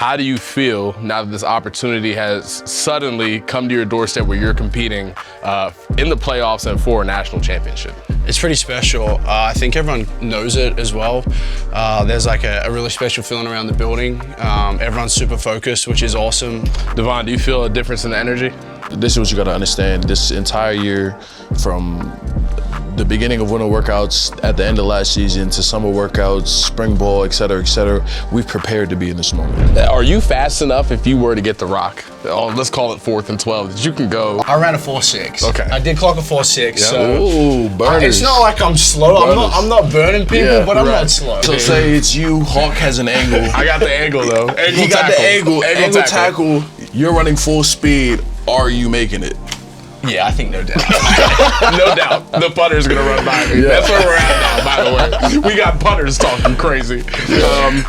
How do you feel now that this opportunity has suddenly come to your doorstep where you're competing in the playoffs and for a national championship? It's pretty special. I think everyone knows it as well. There's like a really special feeling around the building. Everyone's super focused, which is awesome. D'Von, do you feel a difference in the energy? This is what you got to understand. This entire year, from the beginning of winter workouts at the end of last season to summer workouts, spring ball, et cetera, we've prepared to be in this moment. Are you fast enough if you were to get the rock? Oh, let's call it 4th and 12, that you can go? I ran a 4.6. Okay. I did clock a 4.6. Yeah. So Ooh, burners. It's not like I'm slow. I'm not burning people, but I'm not slow. So say it's you, Hawk has an angle. I got the angle though. He got the angle tackle. You're running full speed. Are you making it? Yeah, I think no doubt. No doubt. The punter's gonna run by me. Yeah. That's where we're at now, by the way. We got punters talking crazy.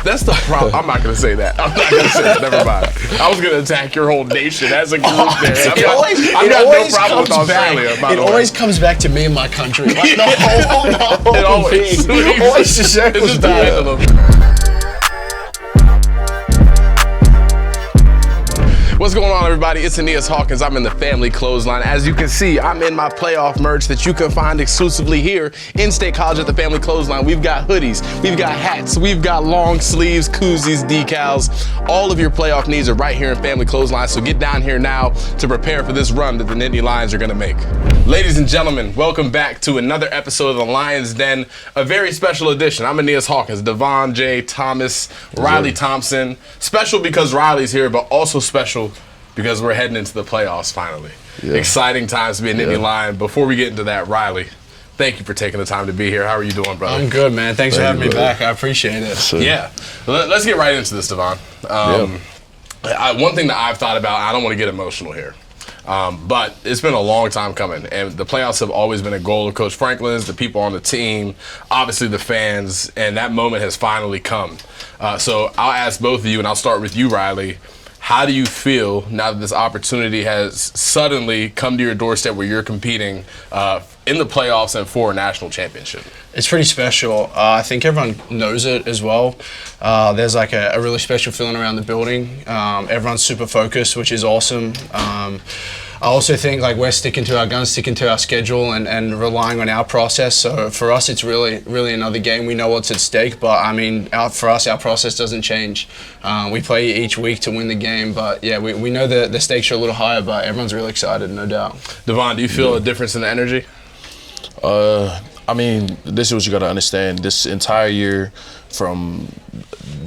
That's the problem. I'm not gonna say that. I'm not gonna say that. Never mind. I was gonna attack your whole nation as a group there. I've got no problem with Australia, by the way. It always comes back to me and my country. Like the whole it always just circles back. What's going on, everybody? It's Aeneas Hawkins. I'm in the Family Clothesline. As you can see, I'm in my playoff merch that you can find exclusively here in State College at the Family Clothesline. We've got hoodies, we've got hats, we've got long sleeves, koozies, decals. All of your playoff needs are right here in Family Clothesline, so get down here now to prepare for this run that the Nittany Lions are gonna make. Ladies and gentlemen, welcome back to another episode of the Lions Den, a very special edition. I'm Aeneas Hawkins, D'Von J-Thomas, Riley Thompson. Special because Riley's here, but also special because we're heading into the playoffs finally. Yeah. Exciting times to be a Nittany Lion. Before we get into that, Riley, thank you for taking the time to be here. How are you doing, brother? I'm good, man. Thanks for having me back. I appreciate it. So, yeah. Let's get right into this, D'Von. One thing that I've thought about, I don't want to get emotional here, but it's been a long time coming, and the playoffs have always been a goal of Coach Franklin's, the people on the team, obviously the fans, and that moment has finally come. So I'll ask both of you, and I'll start with you, Riley. How do you feel now that this opportunity has suddenly come to your doorstep where you're competing in the playoffs and for a national championship? It's pretty special. I think everyone knows it as well. There's like a really special feeling around the building. Everyone's super focused, which is awesome. I also think like we're sticking to our guns, sticking to our schedule, and relying on our process. So for us, it's really another game. We know what's at stake, but I mean, for us, our process doesn't change. We play each week to win the game, but yeah, we know the stakes are a little higher, but everyone's really excited, no doubt. D'Von, do you feel a difference in the energy? I mean, this is what you got to understand. This entire year, from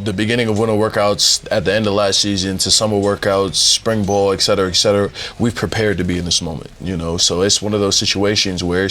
the beginning of winter workouts at the end of last season to summer workouts, spring ball, et cetera, we've prepared to be in this moment, you know? So it's one of those situations where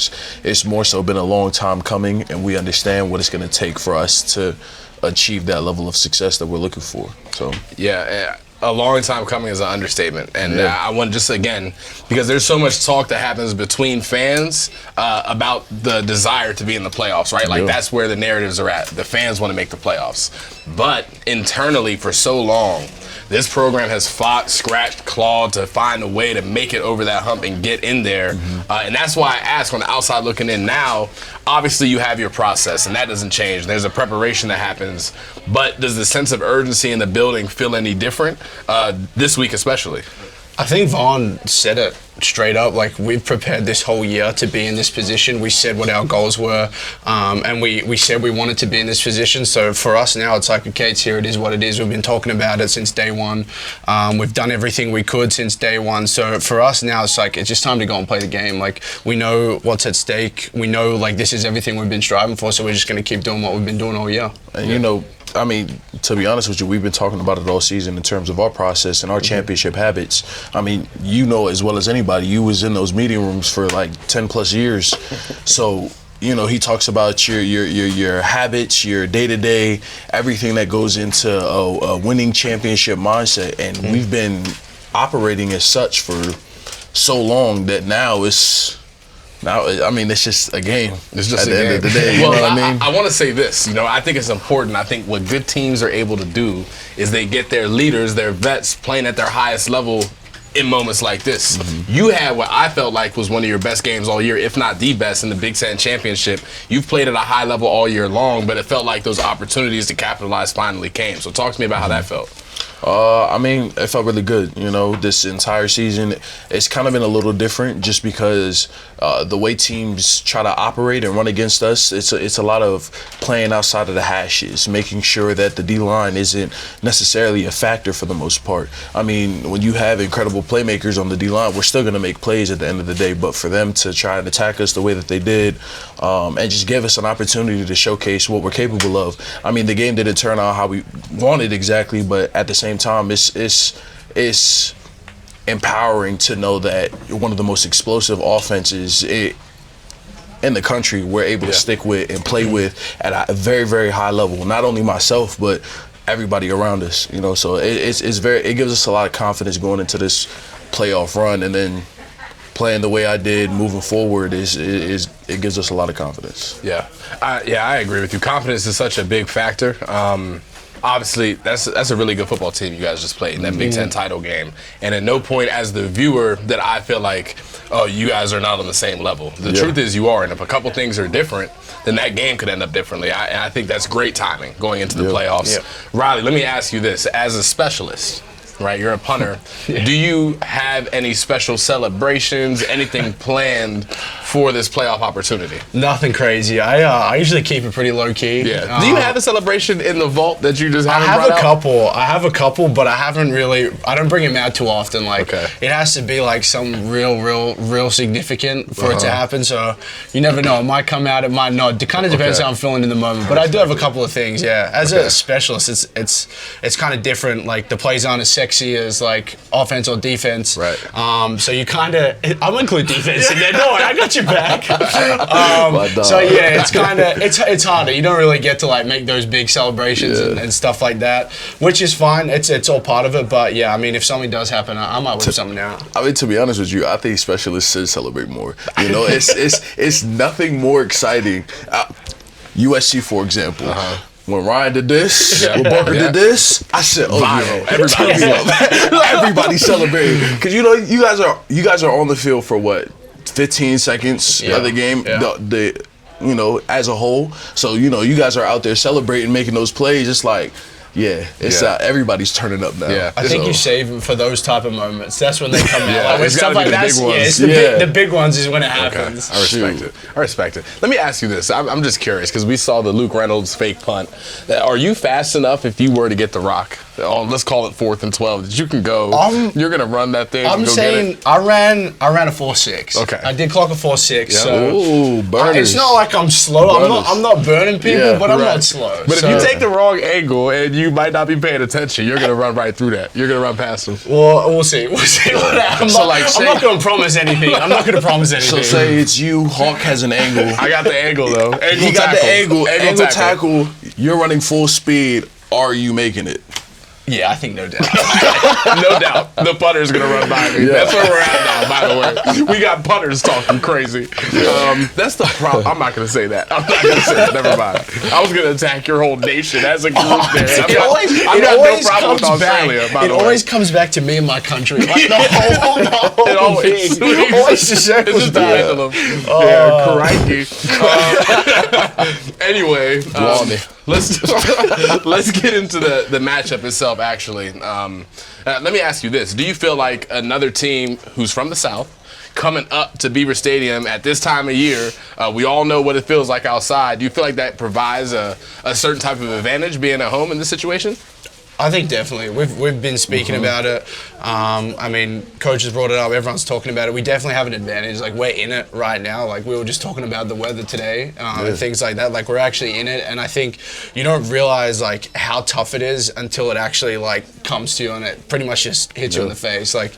it's more so been a long time coming, and we understand what it's going to take for us to achieve that level of success that we're looking for. So yeah. A long time coming is an understatement, and I want just again, because there's so much talk that happens between fans about the desire to be in the playoffs, right? Like that's where the narratives are at. The fans want to make the playoffs, but internally for so long, this program has fought, scratched, clawed to find a way to make it over that hump and get in there. And that's why I ask, on the outside looking in now, obviously you have your process and that doesn't change. There's a preparation that happens, but does the sense of urgency in the building feel any different this week especially? I think Vaughn said it straight up. Like, we've prepared this whole year to be in this position. We said what our goals were, and we said we wanted to be in this position. So for us now, it's like, okay, it's here, it is what it is. We've been talking about it since day one. We've done everything we could since day one. So for us now, it's like, it's just time to go and play the game. Like, we know what's at stake. We know, like, this is everything we've been striving for, so we're just going to keep doing what we've been doing all year. And, you know, I mean, to be honest with you, we've been talking about it all season in terms of our process and our championship habits. I mean, you know as well as anybody, you was in those meeting rooms for like 10 plus years. So, you know, he talks about your habits, your day-to-day, everything that goes into a winning championship mindset. And we've been operating as such for so long that now I mean, it's just a game. It's just at the end of the day. Well, you know what I mean? I want to say this. You know, I think it's important. I think what good teams are able to do is they get their leaders, their vets, playing at their highest level in moments like this. You had what I felt like was one of your best games all year, if not the best, in the Big Ten Championship. You've played at a high level all year long, but it felt like those opportunities to capitalize finally came. So talk to me about how that felt. I mean, it felt really good. You know, this entire season, it's kind of been a little different just because the way teams try to operate and run against us, it's a lot of playing outside of the hashes, making sure that the D-line isn't necessarily a factor for the most part. I mean, when you have incredible playmakers on the D-line, we're still going to make plays at the end of the day, but for them to try and attack us the way that they did and just give us an opportunity to showcase what we're capable of. I mean, the game didn't turn out how we wanted exactly, but at the same time, it's empowering to know that one of the most explosive offenses in the country we're able to stick with and play with at a very, very high level. Not only myself, but everybody around us. You know, so it gives us a lot of confidence going into this playoff run, and then playing the way I did moving forward it gives us a lot of confidence. Yeah, I agree with you. Confidence is such a big factor. Obviously, that's a really good football team you guys just played in that Big Ten title game. And at no point as the viewer that I feel like, oh, you guys are not on the same level. The truth is you are, and if a couple things are different, then that game could end up differently. I think that's great timing going into the playoffs. Riley, let me ask you this. As a specialist, right, you're a punter, do you have any special celebrations, anything planned for this playoff opportunity? Nothing crazy. I usually keep it pretty low key. Yeah. Do you have a celebration in the vault that you just haven't I have brought a out? couple. I have a couple, but I don't bring them out too often. Like, it has to be like some real significant for it to happen. So you never know. It might come out, it might not. It kind of depends how I'm feeling in the moment. But I do have a couple of things. Yeah. As a specialist, it's kind of different. Like, the plays aren't as sexy as like offense or defense. Right. So you kind of, I'll include defense in there. Don't worry, I got your back. So yeah, it's kind of, it's harder. You don't really get to like make those big celebrations and stuff like that, which is fine. It's all part of it. But yeah, I mean, if something does happen, I might whip something out. I mean, to be honest with you, I think specialists should celebrate more. You know, it's nothing more exciting. USC, for example. When Ryan did this, when Barker did this, I said, "Oh, everybody celebrated." Because you know, you guys are on the field for what, 15 seconds of the game, you know, as a whole. So you know, you guys are out there celebrating, making those plays. It's like, everybody's turning up now. Yeah, I think you save them for those type of moments. That's when they come out. Like, it's stuff like that. It's the big ones is when it happens. I respect it. Let me ask you this. I'm just curious because we saw the Luke Reynolds fake punt. Are you fast enough if you were to get the rock? Let's call it 4th and 12. That you can go. You're gonna run that thing. I'm saying I ran a 4.6. Okay. I did clock a 4.6. Yeah. So burners. It's not like I'm slow. I'm not burning people, but I'm not slow. But if you take the wrong angle and you might not be paying attention, you're gonna run right through that. You're gonna run past them. Well, we'll see. We'll see what happens. I'm not gonna promise anything. I'm not gonna promise anything. So say it's you. Hawk has an angle. I got the angle though. He got the angle. Angle tackle. You're running full speed. Are you making it? Yeah, I think no doubt. No doubt. The punter's going to run by me. That's where we're at now, by the way. We got punters talking crazy. That's the problem. I'm not going to say that. I'm not going to say that. Never mind. I was going to attack your whole nation as a group there. I've got no problem with Australia, by the way. It always comes back to me and my country. Like the whole thing. It always just circles back. Crikey. Anyway, let's get into the matchup itself, actually. Let me ask you this. Do you feel like another team who's from the South coming up to Beaver Stadium at this time of year, we all know what it feels like outside. Do you feel like that provides a certain type of advantage being at home in this situation? I think definitely. We've been speaking about it. I mean, coaches brought it up. Everyone's talking about it. We definitely have an advantage. Like, we're in it right now. Like, we were just talking about the weather today and things like that. Like, we're actually in it. And I think you don't realize, like, how tough it is until it actually, like, comes to you and it pretty much just hits you in the face. Like,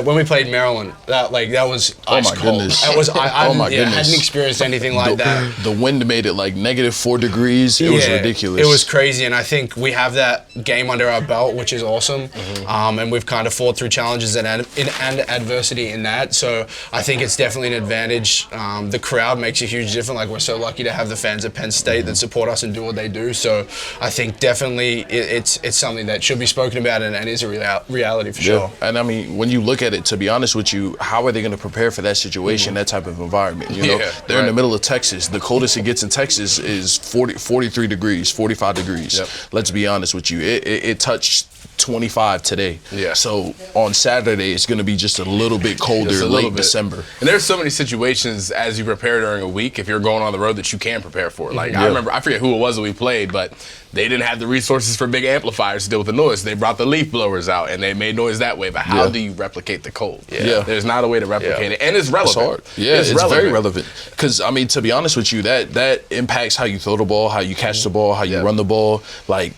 when we played Maryland, that was ice cold. Goodness. That was, I hadn't experienced anything like that. The wind made it, like, -4 degrees. It was ridiculous. It was crazy. And I think we have that game under our belt, which is awesome. And we've kind of fought through challenges and adversity in that. So I think it's definitely an advantage. The crowd makes a huge difference. Like, we're so lucky to have the fans at Penn State that support us and do what they do. So I think definitely it's something that should be spoken about and is a reality for sure. And I mean, when you look at it, to be honest with you, how are they going to prepare for that situation, that type of environment? You know, they're in the middle of Texas. The coldest it gets in Texas is 43 degrees, 45 degrees. Let's be honest with you. it touched 25 today. Yeah. So on Saturday, it's going to be just a little bit colder, late December. And there's so many situations as you prepare during a week, if you're going on the road, that you can prepare for. Like, I remember, I forget who it was that we played, but they didn't have the resources for big amplifiers to deal with the noise. They brought the leaf blowers out, and they made noise that way. But how do you replicate the cold? Yeah. There's not a way to replicate it. And it's relevant. It's hard. Yeah, it's very relevant. Because, I mean, to be honest with you, that impacts how you throw the ball, how you catch the ball, how you run the ball, like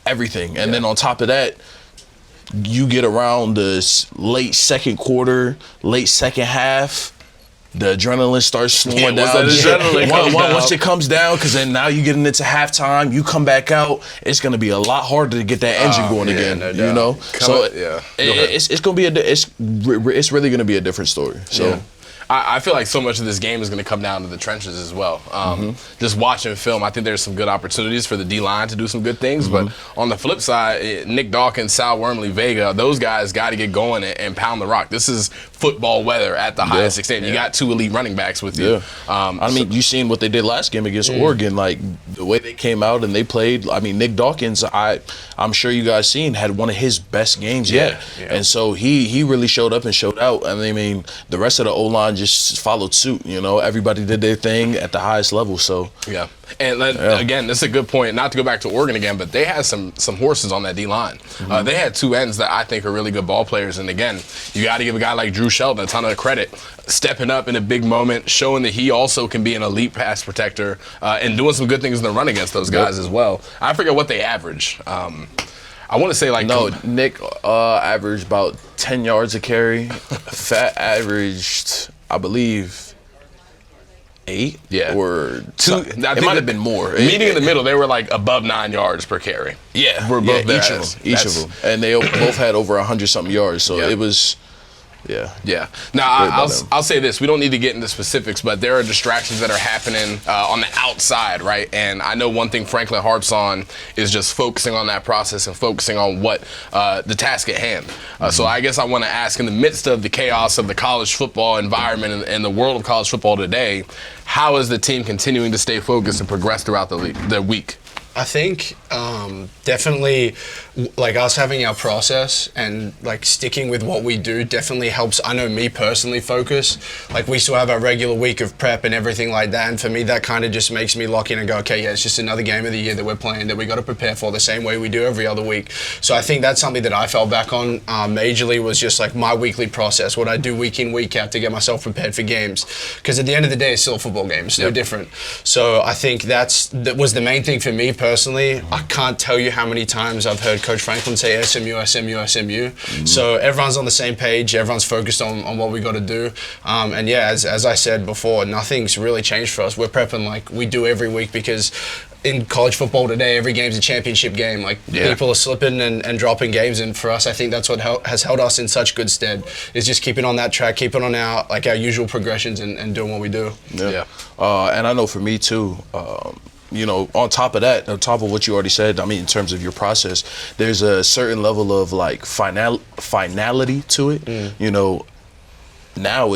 everything. And then on top of that, you get around the late second quarter, late second half, the adrenaline starts slowing down. Once it comes down, because then now you're getting into halftime, you come back out, it's going to be a lot harder to get that engine going again. No you know, it's going to be it's really going to be a different story. So. I feel like so much of this game is going to come down to the trenches as well. Just watching film, I think there's some good opportunities for the D-line to do some good things. But on the flip side, Nick Dawkins, Sal Wormley, Vega, those guys got to get going and pound the rock. This is football weather at the highest extent. You got two elite running backs with you. I mean, you seen what they did last game against Oregon, like the way they came out and they played. I mean, Nick Dawkins, I'm sure you guys seen, had one of his best games yet. And so he really showed up and showed out. And I mean, the rest of the O-line just followed suit. You know, everybody did their thing at the highest level. So and again, this is a good point. Not to go back to Oregon again, but they had some horses on that D line. They had two ends that I think are really good ball players. And again, you got to give a guy like Drew Shelton a ton of credit, stepping up in a big moment, showing that he also can be an elite pass protector, and doing some good things in the run against those guys as well. I forget what they average. I want to say like Nick averaged about 10 yards a carry. Fat averaged, I believe, 8 or 2. I think it might have been more. Meeting in the middle, they were like above 9 yards per carry. Each of them, and they both had over 100-something yards. So it was. Now, I'll say this. We don't need to get into specifics, but there are distractions that are happening on the outside, right? And I know one thing Franklin harps on is just focusing on that process and focusing on what the task at hand. So I guess I want to ask, in the midst of the chaos of the college football environment and the world of college football today, how is the team continuing to stay focused and progress throughout the week? I think definitely, like, us having our process and like sticking with what we do definitely helps. I know me personally focus. Like, we still have our regular week of prep and everything like that, and for me that kind of just makes me lock in and go, okay, it's just another game of the year that we're playing that we got to prepare for the same way we do every other week. So I think that's something that I fell back on majorly, was just like my weekly process, what I do week in, week out to get myself prepared for games, because at the end of the day it's still a football game. It's no different. So I think that was the main thing for me personally. I can't tell you how many times I've heard Coach Franklin say SMU, SMU, SMU. So everyone's on the same page. Everyone's focused on what we got to do. And as I said before, nothing's really changed for us. We're prepping like we do every week, because in college football today, every game's a championship game. Like, people are slipping and dropping games, and for us, I think that's what has held us in such good stead, is just keeping on that track, keeping on our usual progressions and doing what we do. And I know for me too, you know, on top of that, on top of what you already said, I mean, in terms of your process, there's a certain level of like finality to it. You know, now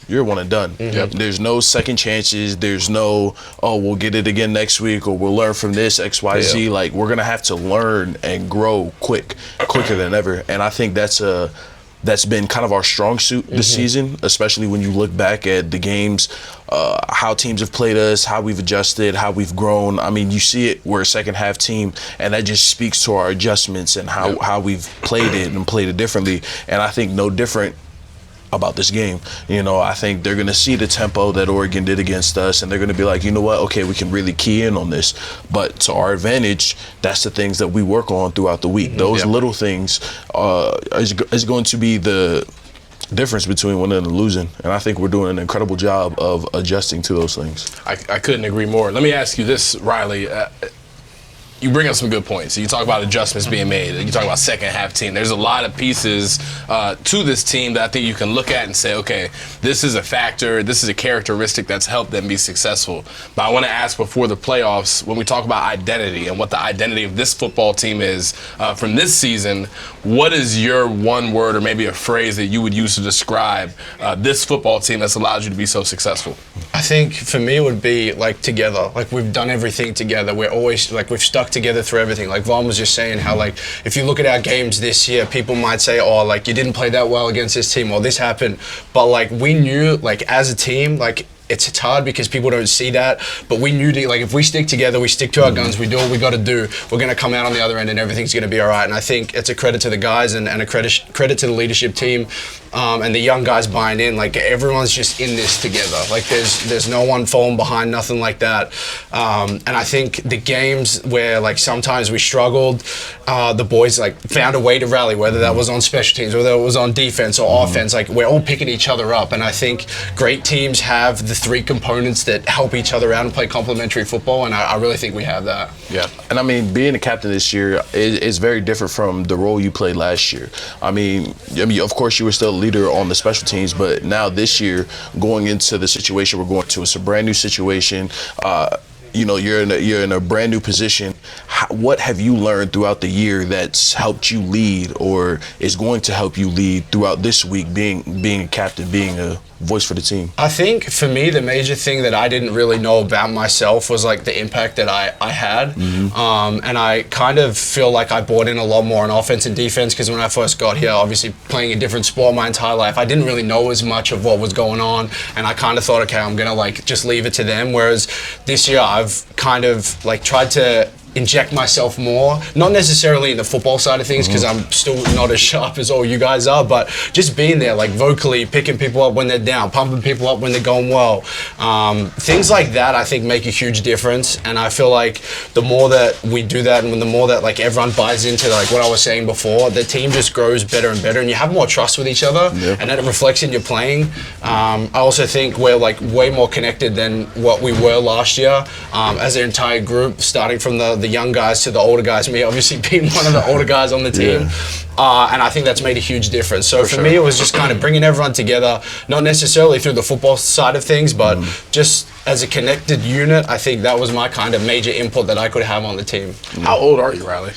you're one and done. There's no second chances. There's no, we'll get it again next week, or we'll learn from this XYZ. Like, we're gonna have to learn and grow quicker than ever. And I think that's been kind of our strong suit this season, especially when you look back at the games, how teams have played us, how we've adjusted, how we've grown. I mean, you see it, we're a second half team, and that just speaks to our adjustments and how we've played it and played it differently. And I think no different about this game. You know, I think they're going to see the tempo that Oregon did against us, and they're going to be like, you know what, okay, we can really key in on this. But to our advantage, that's the things that we work on throughout the week. Those little things is going to be the difference between winning and losing. And I think we're doing an incredible job of adjusting to those things. I couldn't agree more. Let me ask you this, Riley. You bring up some good points. You talk about adjustments being made. You talk about second half team. There's a lot of pieces to this team that I think you can look at and say, okay, this is a factor, this is a characteristic that's helped them be successful. But I want to ask, before the playoffs, when we talk about identity and what the identity of this football team is from this season, what is your one word or maybe a phrase that you would use to describe this football team that's allowed you to be so successful? I think for me it would be like together. Like, we've done everything together. We're always like, we've stuck stuck together through everything. Like Von was just saying how, like, if you look at our games this year, people might say, oh, like, you didn't play that well against this team, or this happened. But, like, we knew, like, as a team, like, it's hard because people don't see that, but we knew like if we stick together, we stick to our guns, we do what we got to do, we're going to come out on the other end and everything's going to be all right. And I think it's a credit to the guys and a credit to the leadership team and the young guys buying in. Like everyone's just in this together. Like there's no one falling behind, nothing like that. And I think the games where like sometimes we struggled, the boys like found a way to rally, whether that was on special teams, whether it was on defense or offense. Like we're all picking each other up, and I think great teams have the three components that help each other out and play complementary football, and I really think we have that. Yeah, and I mean, being a captain this year is very different from the role you played last year. I mean, of course, you were still a leader on the special teams, but now this year, going into the situation we're going to, it's a brand new situation. You know, you're in a brand new position. What have you learned throughout the year that's helped you lead, or is going to help you lead throughout this week, being a captain, being a voice for the team? I think for me, the major thing that I didn't really know about myself was like the impact that I had. And I kind of feel like I bought in a lot more on offense and defense, because when I first got here, obviously playing a different sport my entire life, I didn't really know as much of what was going on, and I kind of thought, okay, I'm gonna like just leave it to them. Whereas this year I've kind of like tried to inject myself more, not necessarily in the football side of things, because I'm still not as sharp as all you guys are, but just being there, like vocally picking people up when they're down, pumping people up when they're going well. Things like that I think make a huge difference, and I feel like the more that we do that, and the more that like everyone buys into like what I was saying before, the team just grows better and better, and you have more trust with each other, and that reflects in your playing. I also think we're like way more connected than what we were last year, as an entire group, starting from the young guys to the older guys, me obviously being one of the older guys on the team. And I think that's made a huge difference. So for me, it was just kind of bringing everyone together, not necessarily through the football side of things, but just as a connected unit. I think that was my kind of major input that I could have on the team. How old are you, Riley?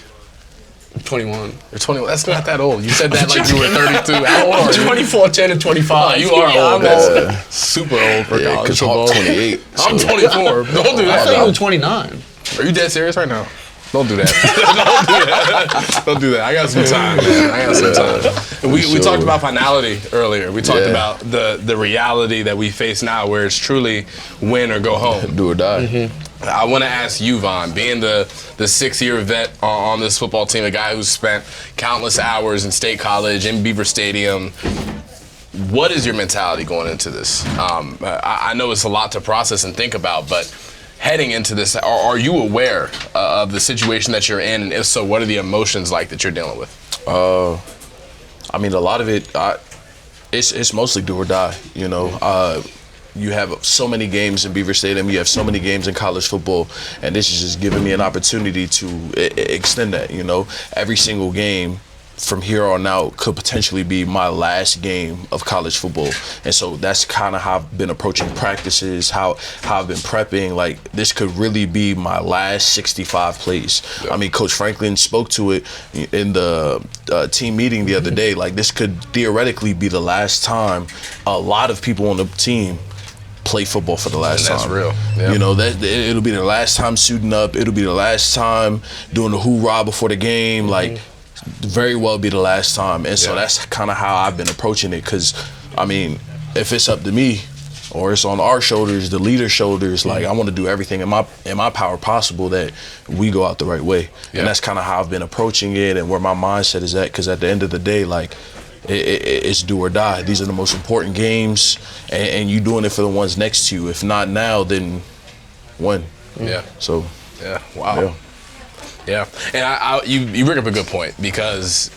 21. You're 21. That's not that old. You said that like you were 32. How old are you? 24, 10, and 25. Oh, you are old. I'm old. Super old for college football. football. 28. I'm 24. Don't do I thought that. you were 29. Are you dead serious right now? Don't do that. Don't do that. Don't do that. I got some time, man. I got some time. We talked about finality earlier. We talked about the reality that we face now, where it's truly win or go home. Do or die. I want to ask you, Von, being the 6-year vet on this football team, a guy who's spent countless hours in State College, in Beaver Stadium, what is your mentality going into this? I know it's a lot to process and think about, but heading into this, are you aware of the situation that you're in? And if so, what are the emotions like that you're dealing with? I mean, a lot of it, it's mostly do or die, you know. You have so many games in Beaver Stadium, you have so many games in college football, and this is just giving me an opportunity to extend that, you know. Every single game from here on out could potentially be my last game of college football. And so that's kind of how I've been approaching practices, how I've been prepping. Like, this could really be my last 65 plays. I mean, Coach Franklin spoke to it in the team meeting the other day. Like, this could theoretically be the last time a lot of people on the team play football for the last time. That's real. Yeah. You know, it'll be the last time suiting up. It'll be the last time doing the hoorah before the game. Like, very well be the last time. And so that's kind of how I've been approaching it, because I mean, if it's up to me or it's on our shoulders, the leader's shoulders, like, I want to do everything in my power possible that we go out the right way. And that's kind of how I've been approaching it and where my mindset is at, because at the end of the day, like, it's do or die. These are the most important games, and you doing it for the ones next to you. If not now, then when? So Wow. Yeah, and you bring up a good point, because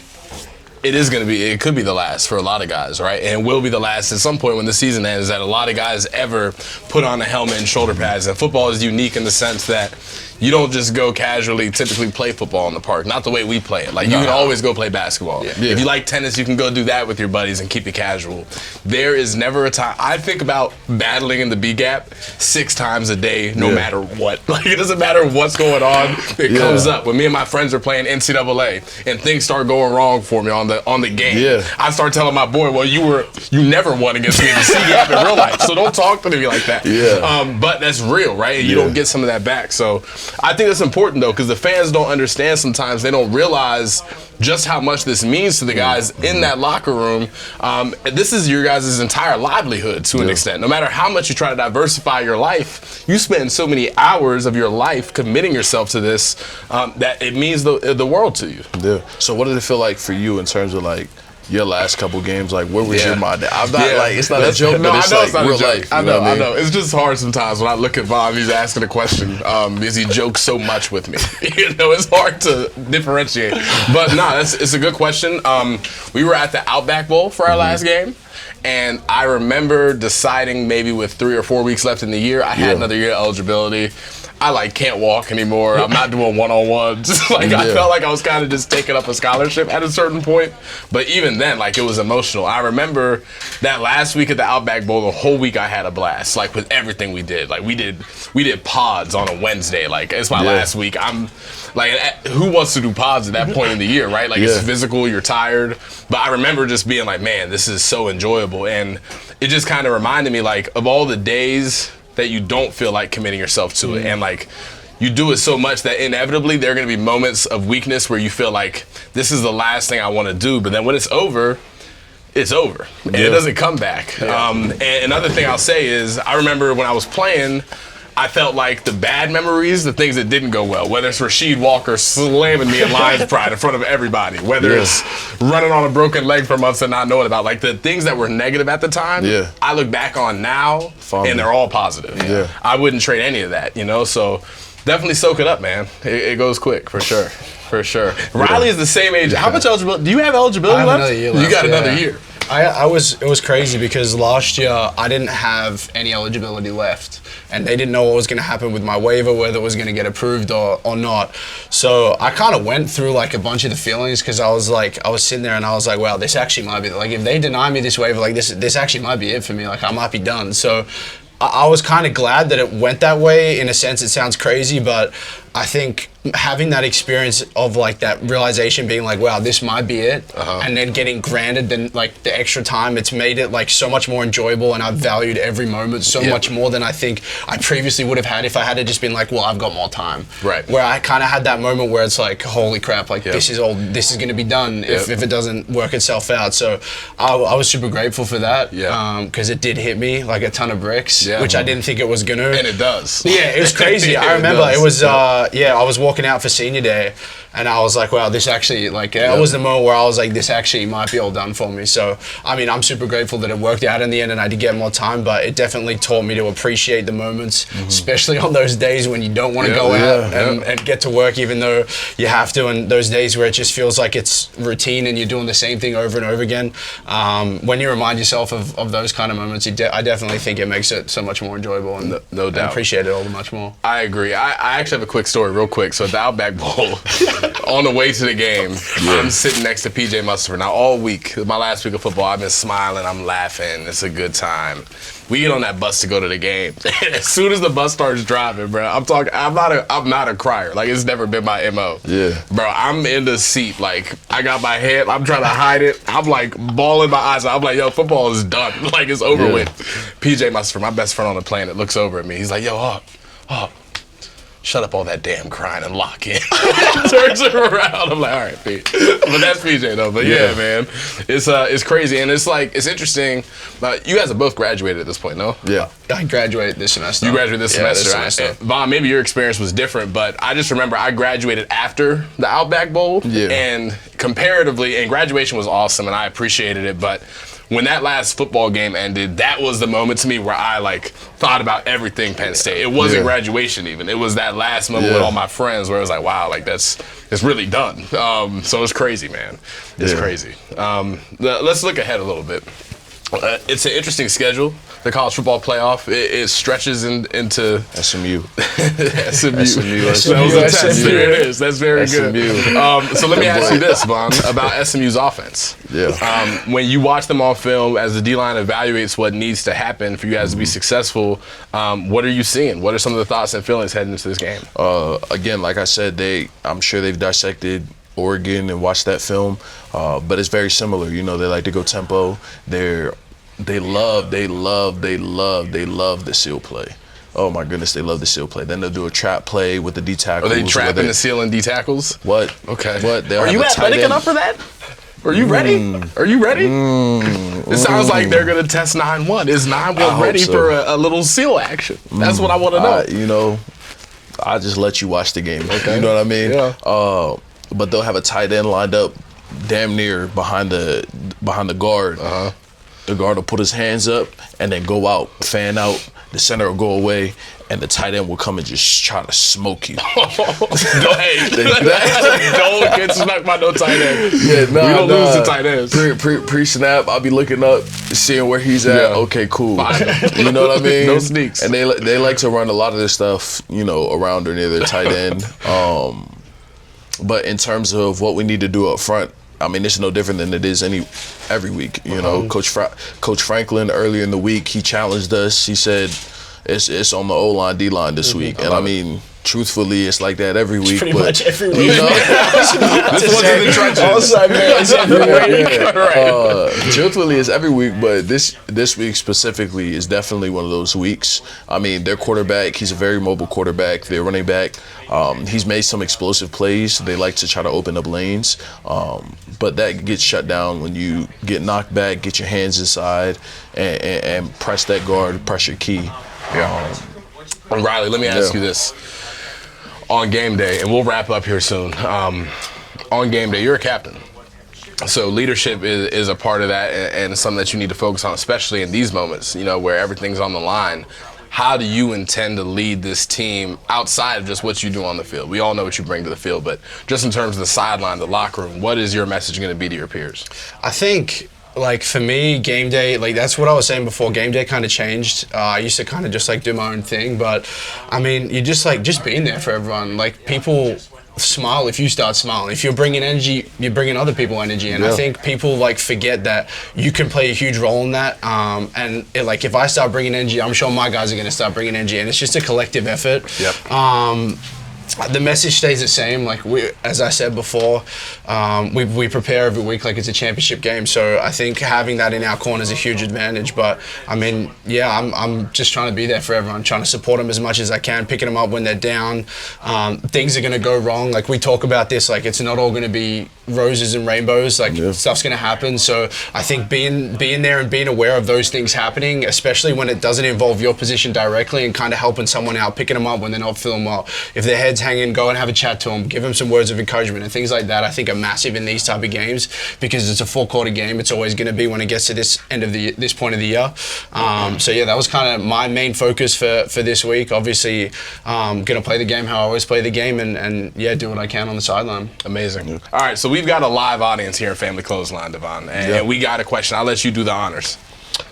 it could be the last for a lot of guys, right? And it will be the last at some point when the season ends, that a lot of guys ever put on a helmet and shoulder pads. And football is unique in the sense that you don't just go casually typically play football in the park, not the way we play it. Like, you can always go play basketball. If you like tennis, you can go do that with your buddies and keep it casual. There is never a time. I think about battling in the B gap 6 times a day, no matter what. Like, it doesn't matter what's going on. It comes up. When me and my friends are playing NCAA and things start going wrong for me on the game, I start telling my boy, well, you never won against me in the C gap in real life, so don't talk to me like that. But that's real, right? And you don't get some of that back. So I think that's important though, because the fans don't understand sometimes. They don't realize just how much this means to the guys in that locker room. This is your guys' entire livelihood to an extent. No matter how much you try to diversify your life, you spend so many hours of your life committing yourself to this that it means the world to you. Yeah. So what did it feel like for you in terms of like your last couple games? Like, where was your mind at? I'm not like, it's not a joke, no, but it's I know like it's not real a joke. life. I know. It's just hard sometimes when I look at Von, he's asking a question because he jokes so much with me. It's hard to differentiate. But no, it's a good question. We were at the Outback Bowl for our last game. And I remember deciding maybe with 3 or 4 weeks left in the year, I had another year of eligibility. I can't walk anymore. I'm not doing one-on-ones. I felt like I was kind of just taking up a scholarship at a certain point. But even then, it was emotional. I remember that last week at the Outback Bowl, the whole week I had a blast. With everything we did. We did pods on a Wednesday. It's my last week. I'm who wants to do pods at that point in the year, right? It's physical, you're tired. But I remember just being like, man, this is so enjoyable. And it just kind of reminded me of all the days that you don't feel like committing yourself to it. And you do it so much that inevitably there are going to be moments of weakness where you feel like this is the last thing I want to do. But then when it's over, it's over. And it doesn't come back. And another thing I'll say is I remember when I was playing, I felt like the bad memories, the things that didn't go well, whether it's Rasheed Walker slamming me in Lions Pride in front of everybody, whether it's running on a broken leg for months and not knowing about, the things that were negative at the time, I look back on now and they're all positive. I wouldn't trade any of that, so definitely soak it up, man. It goes quick, for sure. For sure. Riley is the same age. How much eligibility? Do you have eligibility left? Another year left? You got another year. It was crazy because last year I didn't have any eligibility left and they didn't know what was going to happen with my waiver, whether it was going to get approved or not. So I kind of went through a bunch of the feelings because I was sitting there and I was like, wow, this actually might be, if they deny me this waiver, this actually might be it for me. I might be done. So I was kind of glad that it went that way. In a sense, it sounds crazy, but I think having that experience of that realization being wow, this might be it, and then getting granted the extra time, it's made it so much more enjoyable, and I've valued every moment so much more than I think I previously would have had if I had just been well, I've got more time. Right. Where I kind of had that moment where it's holy crap, this is going to be done if it doesn't work itself out. So I was super grateful for that because it did hit me like a ton of bricks, which I didn't think it was going to. And it does. Yeah, it was crazy. I remember it was I was walking out for senior day and I was like, wow, this actually, that was the moment where I was like, this actually might be all done for me. So, I mean, I'm super grateful that it worked out in the end and I did get more time, but it definitely taught me to appreciate the moments, especially on those days when you don't want to go out and get to work even though you have to, and those days where it just feels like it's routine and you're doing the same thing over and over again. When you remind yourself of those kind of moments, I definitely think it makes it so much more enjoyable and no doubt. Appreciate it all the much more. I agree. I actually have a quick story real quick. So at the Outback Bowl, on the way to the game, I'm sitting next to PJ Mustipher. Now all week, my last week of football, I've been smiling, I'm laughing, it's a good time. We get on that bus to go to the game. As soon as the bus starts driving, bro, I'm not a crier. It's never been my MO. Yeah. Bro, I'm in the seat, I got my head, I'm trying to hide it. I'm bawling my eyes out. I'm like, yo, football is done. It's over with. PJ Mustipher, my best friend on the planet, looks over at me. He's like, yo, Hawk, shut up all that damn crying and lock in. Turns him around. I'm like, all right, Pete. But that's PJ though. But yeah, man, it's crazy and it's interesting. You guys have both graduated at this point, no? Yeah. I graduated this semester. You graduated this semester. Vaughn, maybe your experience was different, but I just remember I graduated after the Outback Bowl, and comparatively, and graduation was awesome, and I appreciated it, but when that last football game ended, that was the moment to me where I thought about everything Penn State. It wasn't graduation even. It was that last moment with all my friends where it was like, wow, it's really done. So it's crazy, man. It's crazy. Let's look ahead a little bit. It's an interesting schedule. The college football playoff, it stretches into SMU. SMU. There it is. That's very good. So let me ask you this, Vaughn, about SMU's offense. Yeah. When you watch them on film, as the D-line evaluates what needs to happen for you guys to be successful, what are you seeing? What are some of the thoughts and feelings heading into this game? Again, like I said, I'm sure they've dissected Oregon and watched that film, but it's very similar. They like to go tempo. They love the seal play. Oh my goodness, they love the seal play. Then they'll do a trap play with the D tackles. Are they trapping the seal and D tackles? What? Okay. What? Are you athletic enough for that? Are you ready? Are you ready? It sounds like they're gonna test 9-1. Is 9-1 ready for a little seal action? That's what I want to know. You know, I just let you watch the game. Okay. You know what I mean? Yeah. But they'll have a tight end lined up, damn near behind the guard. The guard will put his hands up and then go out, fan out. The center will go away, and the tight end will come and just try to smoke you. Don't get smacked by no tight end. Yeah, we don't lose the tight ends. Pre-snap, I'll be looking up, seeing where he's at. Yeah. Okay, cool. You know what I mean? No sneaks. And they like to run a lot of this stuff, you know, around or near their tight end. But in terms of what we need to do up front, I mean, it's no different than it is every week. You know, Coach Franklin earlier in the week, he challenged us. He said it's on the O-line, D-line this week, and I mean, truthfully, it's like that every week. Pretty much every week. You know, This one's in the trenches. Truthfully, it's every week, but this week specifically is definitely one of those weeks. I mean, their quarterback, he's a very mobile quarterback. Their running back, he's made some explosive plays. They like to try to open up lanes, but that gets shut down when you get knocked back, get your hands inside, and press that guard, press your key. Riley, let me ask you this. On game day, and we'll wrap up here soon. On game day, you're a captain. So leadership is a part of that, and it's something that you need to focus on, especially in these moments, you know, where everything's on the line. How do you intend to lead this team outside of just what you do on the field? We all know what you bring to the field, but just in terms of the sideline, the locker room, what is your message going to be to your peers? I think, like, for me, game day, like, that's what I was saying before. Game day kind of changed. I used to kind of just, like, do my own thing. But, I mean, you just being there for everyone. Like, people smile if you start smiling. If you're bringing energy, you're bringing other people energy. And I think people, like, forget that you can play a huge role in that. And, like, if I start bringing energy, I'm sure my guys are going to start bringing energy. And it's just a collective effort. The message stays the same. Like, as I said before, we prepare every week like it's a championship game. So I think having that in our corner is a huge advantage. But I mean, yeah, I'm just trying to be there for everyone, trying to support them as much as I can, picking them up when they're down. Things are going to go wrong. Like, we talk about this, like, it's not all going to be roses and rainbows. Like, stuff's going to happen. So I think being there and being aware of those things happening, especially when it doesn't involve your position directly, and kind of helping someone out, picking them up when they're not feeling well. If their head's hanging, go and have a chat to them, give them some words of encouragement, and things like that I think are massive in these type of games, because it's a full quarter game. It's always going to be when it gets to this point of the year. So yeah, that was kind of my main focus for this week. Obviously, going to play the game how I always play the game, and yeah, do what I can on the sideline. Amazing. All right, so we've got a live audience here at Family Clothesline, D'Von, and we got a question. I'll let you do the honors.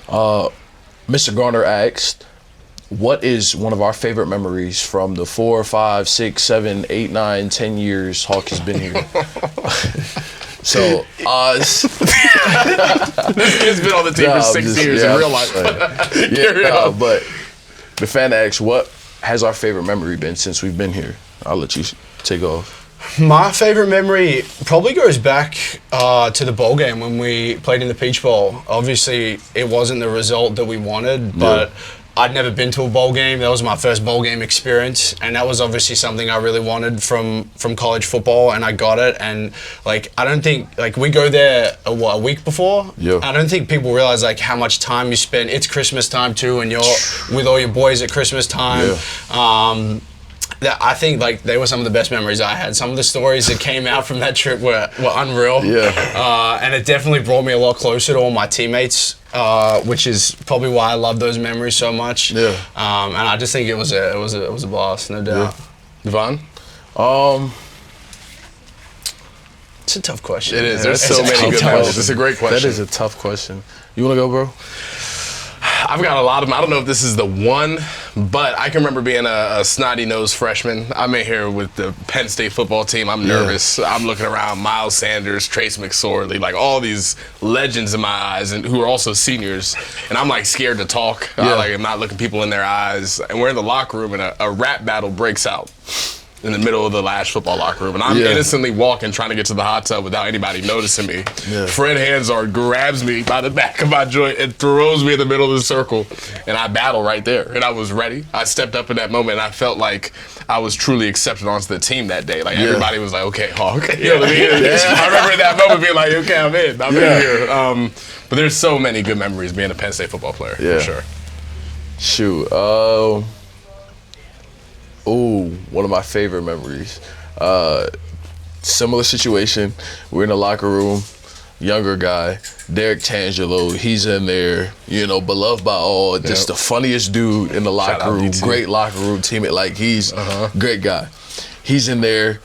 Mr. Garner asked, what is one of our favorite memories from the 4, 5, 6, 7, 8, 9, 10 years Hawk has been here? So, this kid's been on the team for 6 years in real life. But the fan asks, what has our favorite memory been since we've been here? I'll let you take off. My favorite memory probably goes back to the bowl game when we played in the Peach Bowl. Obviously, it wasn't the result that we wanted, but I'd never been to a bowl game. That was my first bowl game experience, and that was obviously something I really wanted from college football, and I got it. And like, I don't think, like, we go there a week before. I don't think people realize like how much time you spend. It's Christmas time too, and you're with all your boys at Christmas time. I think like they were some of the best memories I had. Some of the stories that came out from that trip were unreal. And it definitely brought me a lot closer to all my teammates, which is probably why I love those memories so much. And I just think it was a blast, no doubt. D'Von? It's a tough question. It is. There's so many good questions. It's a great question. That is a tough question. You want to go, bro? I've got a lot of them. I don't know if this is the one, but I can remember being a snotty-nosed freshman. I'm in here with the Penn State football team. I'm nervous. I'm looking around Miles Sanders, Trace McSorley, like all these legends in my eyes, and who are also seniors. And I'm like scared to talk. Like I'm not looking people in their eyes. And we're in the locker room, and a rap battle breaks out. in the middle of the Lash football locker room, and I'm innocently walking, trying to get to the hot tub without anybody noticing me. Yeah. Fred Hansard grabs me by the back of my joint and throws me in the middle of the circle, and I battle right there. And I was ready. I stepped up in that moment, and I felt like I was truly accepted onto the team that day. Like, everybody was like, okay, Hawk. You know what I mean? I remember in that moment being like, okay, I'm in here. But there's so many good memories being a Penn State football player, for sure. Shoot. One of my favorite memories. Similar situation. We're in the locker room. Younger guy, Derek Tangelo. He's in there, beloved by all. Just the funniest dude in the locker room. Great locker room teammate. Like, he's a great guy. He's in there.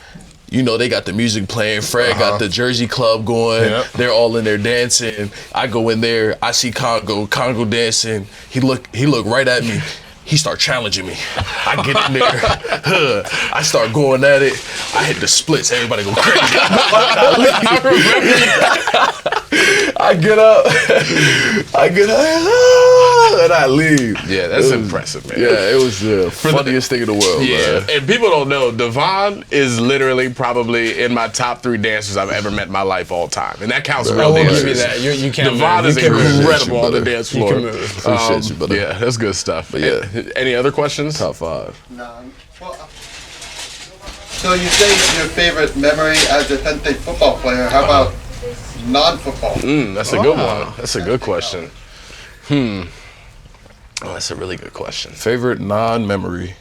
They got the music playing. Fred got the Jersey Club going. Yep. They're all in there dancing. I go in there. I see Congo dancing. He look right at me. He start challenging me. I get in there. I start going at it. I hit the splits. Everybody go crazy. I get up. And I leave. Yeah, that's impressive, man. Yeah, it was the funniest thing in the world, man. And people don't know, D'Von is literally probably in my top 3 dancers I've ever met in my life all time. And that counts for real dancers. I will give you that. You can't D'Von is incredible on the dance floor. You can move. Appreciate you, brother. Yeah, that's good stuff. But yeah. Any other questions? Top 5. No. So you say your favorite memory as a Penn State football player. How about non-football? That's a good one. That's a good question. Oh, that's a really good question. Favorite non-memory.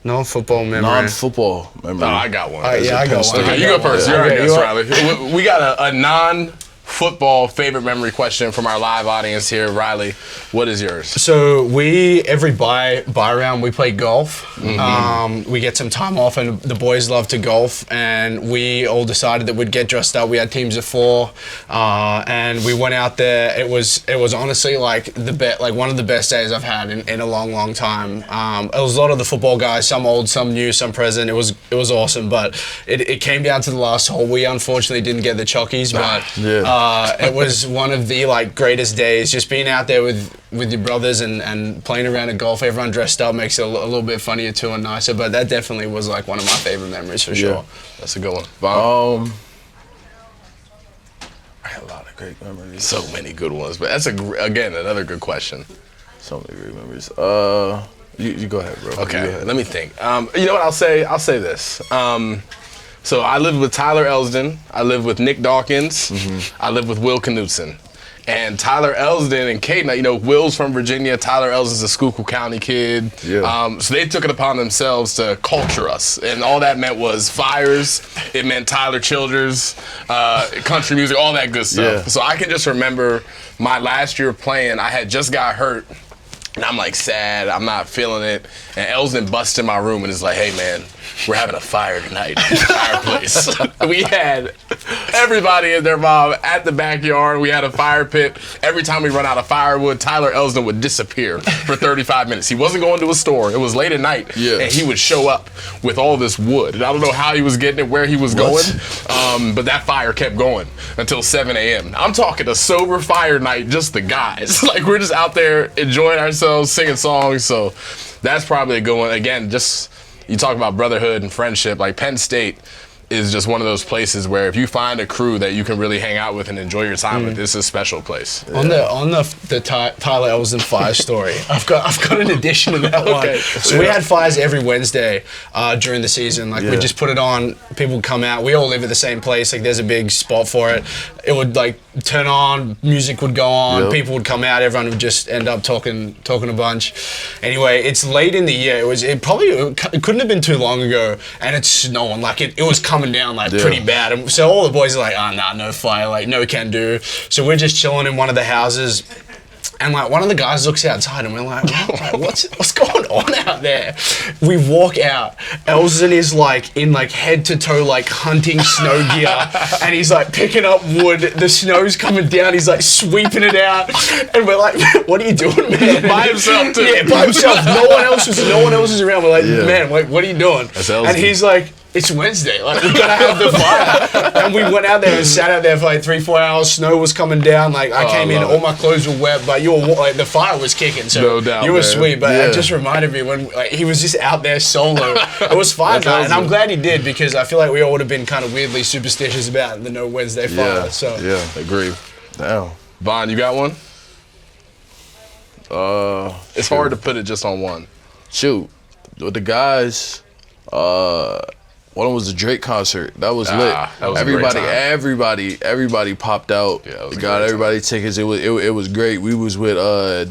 Non-football memory. Non-football memory. Oh, I got one. I got one. Okay, you go first. You're our guest, Riley. We got a non-football favorite memory question from our live audience here. Riley, what is yours? So every buy round, we play golf. We get some time off, and the boys love to golf. And we all decided that we'd get dressed up. We had teams of 4, and we went out there. It was honestly like one of the best days I've had in a long, long time. It was a lot of the football guys, some old, some new, some present. It was awesome, but it came down to the last hole. We unfortunately didn't get the chockies, but it was one of the greatest days. Just being out there with your brothers and playing around at golf. Everyone dressed up makes it a little bit funnier too and nicer. But that definitely was one of my favorite memories for sure. That's a good one. I had a lot of great memories. So many good ones, but that's again another good question. So many great memories. You go ahead, bro. Okay, let me think. You know what I'll say? I'll say this. So I lived with Tyler Elsdon. I lived with Nick Dawkins. I lived with Will Knutson. And Tyler Elsdon and Caden, Will's from Virginia. Tyler Elsdon's a Schuylkill County kid. Yeah. So they took it upon themselves to culture us. And all that meant was fires. It meant Tyler Childers, country music, all that good stuff. Yeah. So I can just remember my last year playing, I had just got hurt. And I'm sad, I'm not feeling it. And Elsdon busts in my room and is like, hey man, we're having a fire tonight at the fireplace. We had everybody and their mom at the backyard. We had a fire pit. Every time we run out of firewood, Tyler Elsdon would disappear for 35 minutes. He wasn't going to a store. It was late at night. Yeah. And he would show up with all this wood. And I don't know how he was getting it, where he was going. But that fire kept going until 7 a.m. I'm talking a sober fire night, just the guys. We're just out there enjoying ourselves, singing songs. So that's probably a good one. Again, just you talk about brotherhood and friendship. Penn State is just one of those places where if you find a crew that you can really hang out with and enjoy your time with, it's a special place. Yeah. On the Tyler Elsdon fire story, I've got an addition to that one. So we had fires every Wednesday during the season. We just put it on. People would come out. We all live at the same place. There's a big spot for it. It would turn on. Music would go on. Yep. People would come out. Everyone would just end up talking a bunch. Anyway, it's late in the year. It couldn't have been too long ago, and it's snowing. It was coming down pretty bad. And so all the boys are like, oh, nah, no fire, no can do. So we're just chilling in one of the houses. And one of the guys looks outside and we're like, what's going on out there? We walk out. Elsdon is in head to toe hunting snow gear, and he's picking up wood. The snow's coming down. He's sweeping it out, and we're like, what are you doing, man? By himself too. Yeah, by himself. No one else was around. We're like, man, what are you doing? That's Elsdon. And he's like, it's Wednesday. Like, we gotta have the fire. And we went out there and sat out there for like 3-4 hours. Snow was coming down. Like, I came in, all my clothes were wet, but like, the fire was kicking. So no doubt, you were man. sweet. But it just reminded me when like, he was just out there solo. It was fine, man. And I'm glad he did, because I feel like we all would have been kind of weirdly superstitious about the no Wednesday fire. Agree. Damn. Vaughn, you got one? It's hard to put it just on one. Shoot, with the guys, one was the Drake concert. That was lit. That was a great time. Everybody popped out. Yeah, it was a got great everybody tickets. It was great. We was with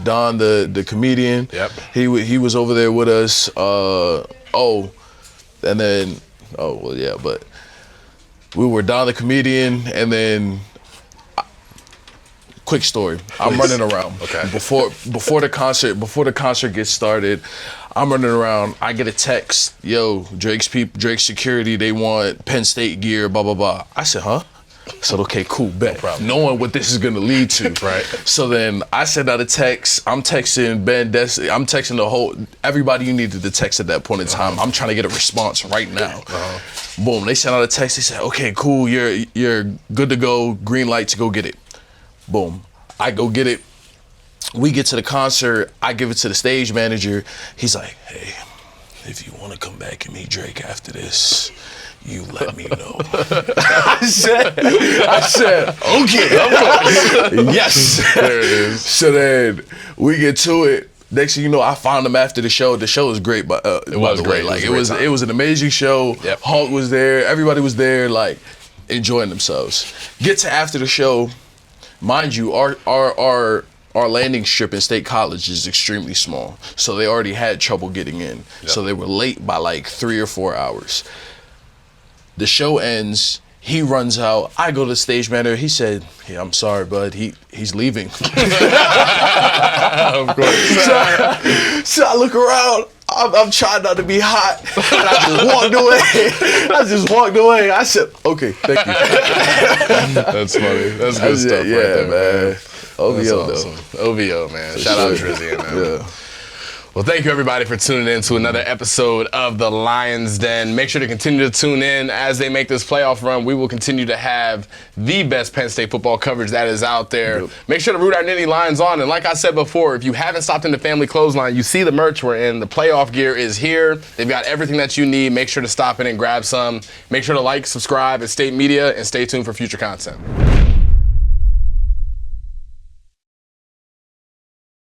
Don the comedian. Yep. He was over there with us. But we were Don the comedian, and then. Quick story. I'm running around. Okay. Before the concert gets started, I'm running around. I get a text. Yo, Drake security. They want Penn State gear. Blah blah blah. I said, huh? I said, okay, cool, bet. No problem. Knowing what this is gonna lead to. Right. So then I sent out a text. I'm texting Ben. I'm texting the whole everybody you needed to text at that point in time. I'm trying to get a response right now. Boom. They sent out a text. They said, okay, cool. You're good to go. Green light to go get it. Boom. I go get it. We get to the concert. I give it to the stage manager. He's like, hey, if you want to come back and meet Drake after this, you let me know. I said, okay, of course. Yes. There it is. So then we get to it. Next thing you know, I found him after the show. The show was great, but It was great. Like It was a great time. it was an amazing show. Yep. Hulk was there. Everybody was there, like enjoying themselves. Get to after the show. Mind you, our landing strip in State College is extremely small, so they already had trouble getting in. Yep. So they were late by like 3 or 4 hours. The show ends. He runs out. I go to the stage manager. He said, "Yeah, I'm sorry, bud. He's leaving." Of course. So I look around. I'm trying not to be hot. And I just walked away. I said, "Okay, thank you." That's funny. That's good stuff right there, man. OVO That's though. awesome. OVO, man. Shout out Drizzy, man. Yeah. Well, thank you everybody for tuning in to another episode of The Lion's Den. Make sure to continue to tune in as they make this playoff run. We will continue to have the best Penn State football coverage that is out there. Yep. Make sure to root our Nittany Lions on. And like I said before, if you haven't stopped into Family Clothesline, you see the merch we're in. The playoff gear is here. They've got everything that you need. Make sure to stop in and grab some. Make sure to like, subscribe at State Media, and stay tuned for future content.